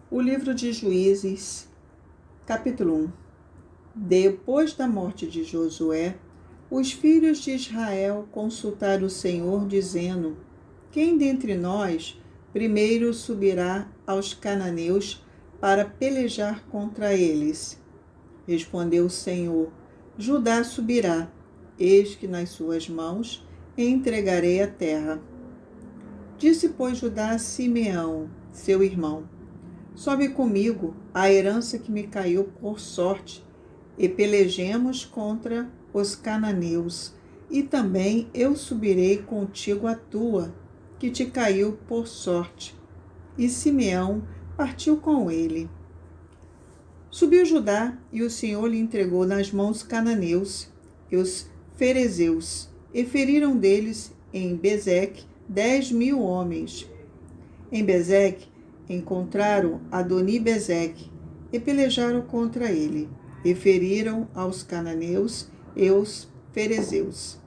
O livro de Juízes, capítulo 1. Depois da morte de Josué, os filhos de Israel consultaram o Senhor, dizendo: Quem dentre nós primeiro subirá aos cananeus para pelejar contra eles? Respondeu o Senhor: Judá subirá, eis que nas suas mãos entregarei a terra. Disse, pois, Judá a Simeão, seu irmão: Sobe comigo a herança que me caiu por sorte, e pelejemos contra os cananeus, e também eu subirei contigo a tua, que te caiu por sorte. E Simeão partiu com ele. Subiu Judá, e o Senhor lhe entregou nas mãos os cananeus e os ferezeus, e feriram deles em Bezeque 10.000 homens. Em Bezeque encontraram Adoni-Bezeque e pelejaram contra ele, e feriram aos cananeus e os ferezeus.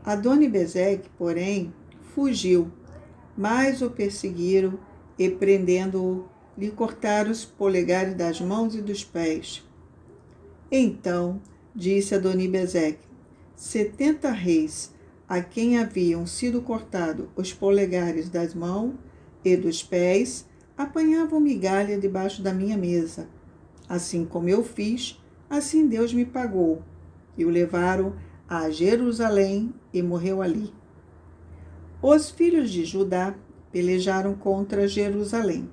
Adoni-Bezeque, porém, fugiu, mas o perseguiram e, prendendo-o, lhe cortaram os polegares das mãos e dos pés. Então disse Adoni-Bezeque: 70 reis, a quem haviam sido cortados os polegares das mãos e dos pés, apanhavam migalha debaixo da minha mesa. Assim como eu fiz, assim Deus me pagou. E o levaram a Jerusalém e morreu ali. Os filhos de Judá pelejaram contra Jerusalém,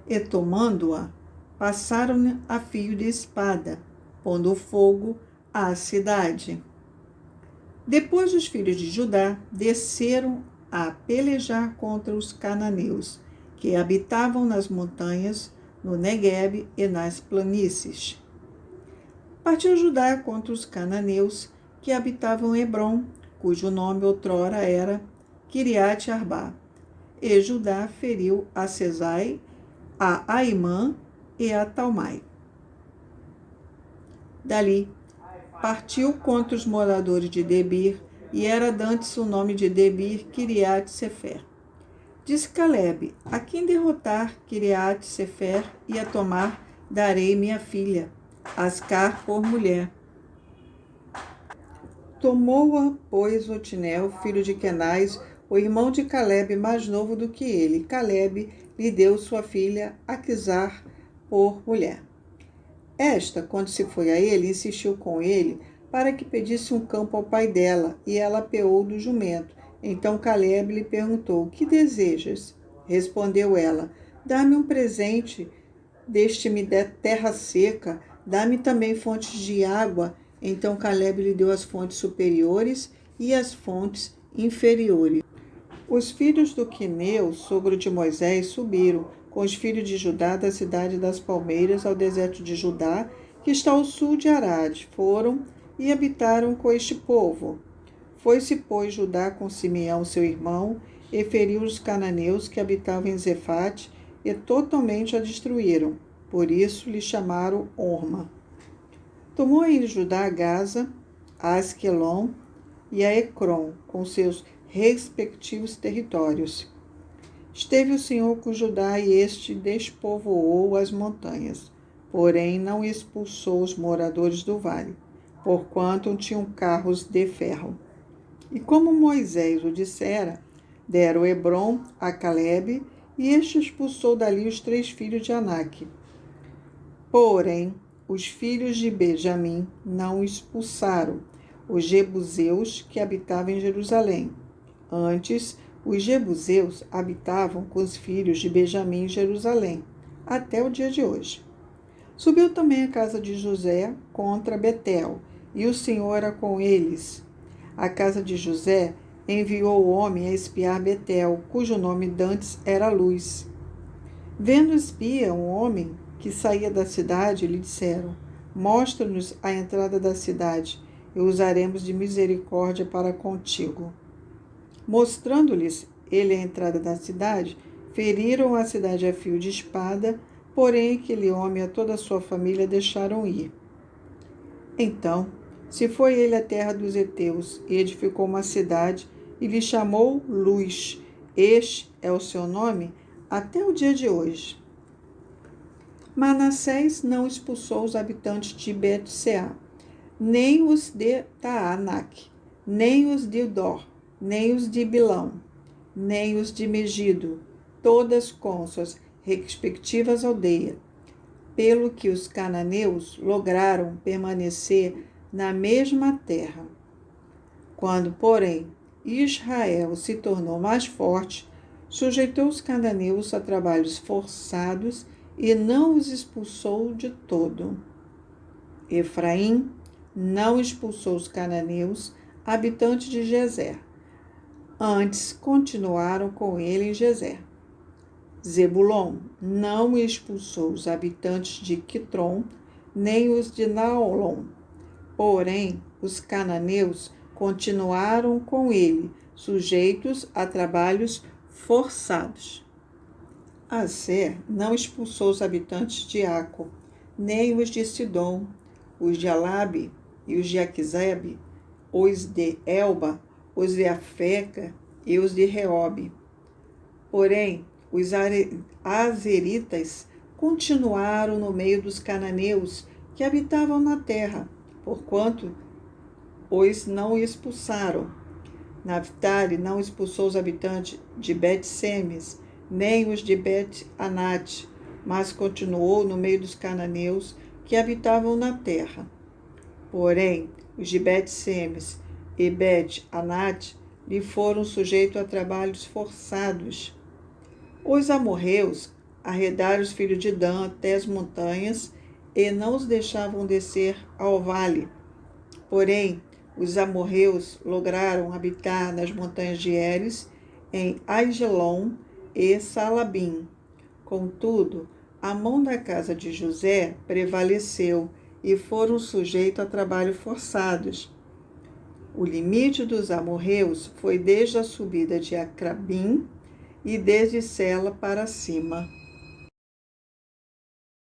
e tomando-a, passaram a fio de espada, pondo fogo à cidade. Depois os filhos de Judá desceram a pelejar contra os cananeus, que habitavam nas montanhas, no Neguebe e nas planícies. Partiu Judá contra os cananeus, que habitavam Hebrom, cujo nome outrora era Quiriate-Arbá. E Judá feriu a Sesai, a Aimã e a Talmai. Dali partiu contra os moradores de Debir, e era dantes o nome de Debir Quiriate-Sefer. Disse Calebe: A quem derrotar Quiriate-Sefer e a tomar, darei minha filha, Ascar, por mulher. Tomou-a, pois, Otinel, filho de Quenaz, o irmão de Calebe, mais novo do que ele. Calebe lhe deu sua filha, Aquisar, por mulher. Esta, quando se foi a ele, insistiu com ele para que pedisse um campo ao pai dela, e ela apeou do jumento. Então Calebe lhe perguntou: Que desejas? Respondeu ela: Dá-me um presente, deste-me terra seca, dá-me também fontes de água. Então Calebe lhe deu as fontes superiores e as fontes inferiores. Os filhos do Quineu, sogro de Moisés, subiram com os filhos de Judá da cidade das palmeiras ao deserto de Judá, que está ao sul de Arade. Foram e habitaram com este povo. Foi-se, pois, Judá com Simeão, seu irmão, e feriu os cananeus que habitavam em Zefate, e totalmente a destruíram. Por isso lhe chamaram Orma. Tomou ainda Judá a Gaza, a Asquelon e a Ecrom, com seus respectivos territórios. Esteve o Senhor com Judá, e este despovoou as montanhas, porém não expulsou os moradores do vale, porquanto tinham carros de ferro. E como Moisés o dissera, deram Hebrom a Calebe, e este expulsou dali os 3 filhos de Aнаque. Porém, os filhos de Benjamim não expulsaram os jebuseus que habitavam em Jerusalém. Antes, os jebuseus habitavam com os filhos de Benjamim em Jerusalém, até o dia de hoje. Subiu também a casa de José contra Betel, e o Senhor era com eles. A casa de José enviou o homem a espiar Betel, cujo nome dantes era Luz. Vendo espia um homem que saía da cidade, lhe disseram: Mostra-nos a entrada da cidade, e usaremos de misericórdia para contigo. Mostrando-lhes ele a entrada da cidade, feriram a cidade a fio de espada, porém aquele homem e a toda a sua família deixaram ir. Então se foi ele à terra dos heteus, e edificou uma cidade, e lhe chamou Luz. Este é o seu nome até o dia de hoje. Manassés não expulsou os habitantes de Bet-seá, nem os de Taanac, nem os de Dor, nem os de Bilão, nem os de Megido, todas com suas respectivas aldeias, pelo que os cananeus lograram permanecer na mesma terra. Quando, porém, Israel se tornou mais forte, sujeitou os cananeus a trabalhos forçados e não os expulsou de todo. Efraim não expulsou os cananeus, habitantes de Gezer. Antes, continuaram com ele em Gezer. Zebulon não expulsou os habitantes de Quitron, nem os de Naolon. Porém, os cananeus continuaram com ele, sujeitos a trabalhos forçados. Aser não expulsou os habitantes de Aco, nem os de Sidom, os de Alabe e os de Aquizebe, os de Elba, os de Afeca e os de Reobe. Porém, os azeritas continuaram no meio dos cananeus que habitavam na terra, porquanto os não expulsaram. Naphtali não expulsou os habitantes de Bet-Semes, nem os de Bet-Anate, mas continuou no meio dos cananeus que habitavam na terra. Porém, os de Bet-Semes e Bet-Anate lhe foram sujeitos a trabalhos forçados. Os amorreus arredaram os filhos de Dan até as montanhas e não os deixavam descer ao vale. Porém, os amorreus lograram habitar nas montanhas de Eres, em Aijalon e Salabim. Contudo, a mão da casa de José prevaleceu e foram sujeitos a trabalho forçados. O limite dos amorreus foi desde a subida de Acrabim e desde Sela para cima.